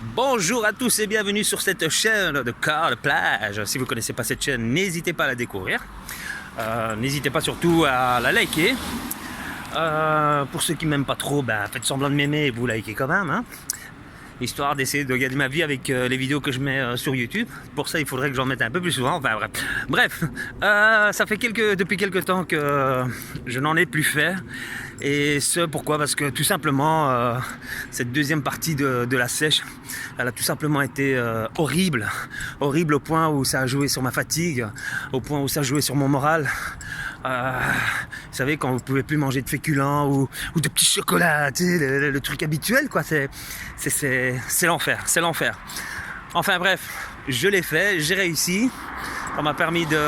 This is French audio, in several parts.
Bonjour à tous et bienvenue sur cette chaîne de corps de plage. Si vous ne connaissez pas cette chaîne, n'hésitez pas à la découvrir. N'hésitez pas surtout à la liker. Pour ceux qui ne m'aiment pas trop, faites semblant de m'aimer et vous likez quand même. Hein, histoire d'essayer de gagner ma vie avec les vidéos que je mets sur YouTube. Pour ça, il faudrait que j'en mette un peu plus souvent. Enfin bref, ça fait depuis quelques temps que je n'en ai plus fait. Et ce pourquoi? Parce que tout simplement cette deuxième partie de la sèche, elle a tout simplement été horrible au point où ça a joué sur ma fatigue, au point où ça a joué sur mon moral. Vous savez, quand vous pouvez plus manger de féculents ou de petits chocolats, tu sais, le truc habituel, quoi, c'est l'enfer, c'est l'enfer. Enfin bref, je l'ai fait, j'ai réussi. Ça m'a permis de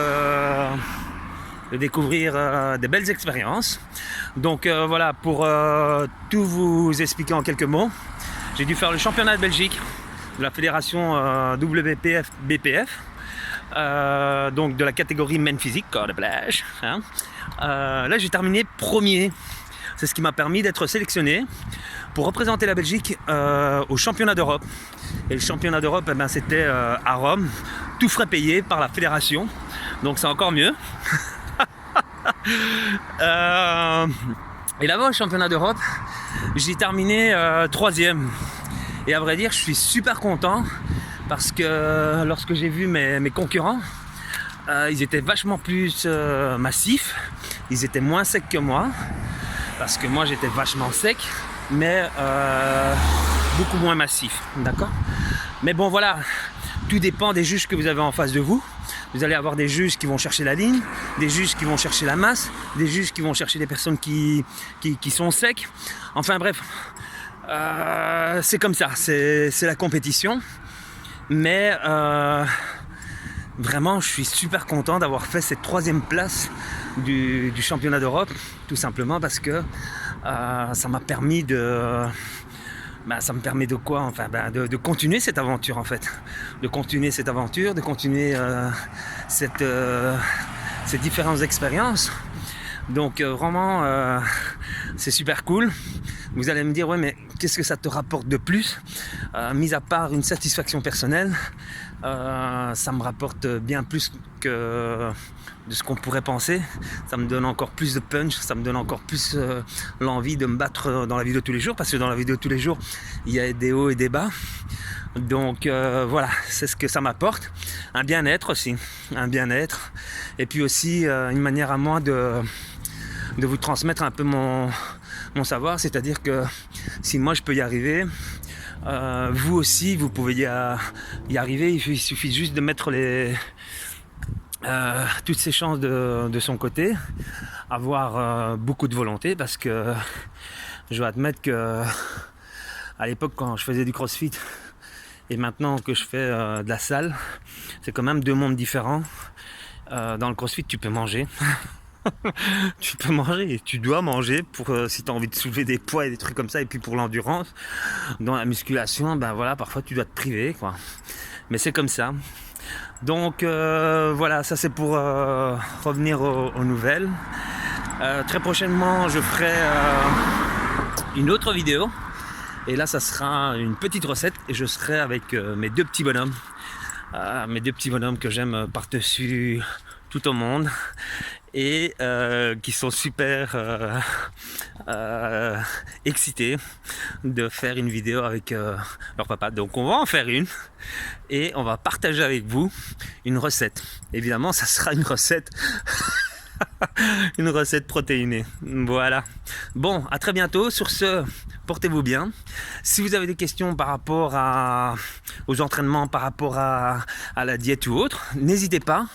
découvrir des belles expériences. Donc voilà, pour tout vous expliquer en quelques mots, j'ai dû faire le championnat de Belgique de la fédération WPF-BPF, donc de la catégorie men physique, corps de plage. Hein. Là, j'ai terminé premier. C'est ce qui m'a permis d'être sélectionné pour représenter la Belgique au championnat d'Europe. Et le championnat d'Europe, c'était à Rome, tout frais payé par la fédération. Donc c'est encore mieux. Et là-bas, au championnat d'Europe, j'ai terminé troisième. Et à vrai dire, je suis super content parce que lorsque j'ai vu mes concurrents, ils étaient vachement plus massifs, ils étaient moins secs que moi, parce que moi j'étais vachement sec, mais beaucoup moins massif, d'accord ? Mais bon voilà, tout dépend des juges que vous avez en face de vous. Vous allez avoir des juges qui vont chercher la ligne, des juges qui vont chercher la masse, des juges qui vont chercher des personnes qui sont secs. Enfin bref, c'est comme ça, c'est la compétition. Mais vraiment, je suis super content d'avoir fait cette troisième place du championnat d'Europe, tout simplement parce que ça m'a permis de... ça me permet de quoi? Enfin, de continuer cette aventure en fait. De continuer cette aventure, de continuer ces différentes expériences. Donc vraiment, c'est super cool. Vous allez me dire, ouais, mais qu'est-ce que ça te rapporte de plus? Mis à part une satisfaction personnelle, ça me rapporte bien plus que de ce qu'on pourrait penser. Ça me donne encore plus de punch, ça me donne encore plus l'envie de me battre dans la vie de tous les jours, parce que dans la vie de tous les jours, il y a des hauts et des bas. Donc voilà, c'est ce que ça m'apporte. Un bien-être aussi, un bien-être. Et puis aussi une manière à moi de vous transmettre un peu mon savoir, c'est-à-dire que si moi je peux y arriver, vous aussi vous pouvez y arriver. Il suffit juste de mettre toutes ces chances de son côté, avoir beaucoup de volonté, parce que je dois admettre que à l'époque, quand je faisais du crossfit et maintenant que je fais de la salle, c'est quand même deux mondes différents. Dans le crossfit, tu peux manger. Tu peux manger et tu dois manger pour si tu as envie de soulever des poids et des trucs comme ça. Et puis pour l'endurance, dans la musculation, voilà, parfois tu dois te priver, quoi. Mais c'est comme ça. Donc voilà, ça c'est pour revenir aux nouvelles. Très prochainement, je ferai une autre vidéo. Et là, ça sera une petite recette et je serai avec mes deux petits bonhommes. Mes deux petits bonhommes que j'aime par-dessus tout au monde. Et qui sont super excités de faire une vidéo avec leur papa. Donc on va en faire une et on va partager avec vous une recette. Évidemment, ça sera une recette une recette protéinée. Voilà. Bon, à très bientôt. Sur ce, portez-vous bien. Si vous avez des questions par rapport aux entraînements, par rapport à la diète ou autre, n'hésitez pas.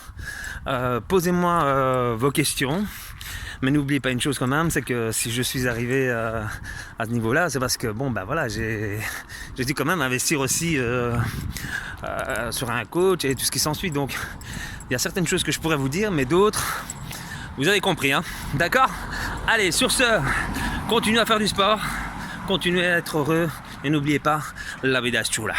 Posez-moi vos questions. Mais n'oubliez pas une chose quand même, c'est que si je suis arrivé à ce niveau-là, c'est parce que voilà, j'ai dû quand même investir aussi sur un coach et tout ce qui s'ensuit. Donc il y a certaines choses que je pourrais vous dire, mais d'autres, vous avez compris, hein? D'accord? Allez, sur ce, continuez à faire du sport, continuez à être heureux et n'oubliez pas, la vida es chula.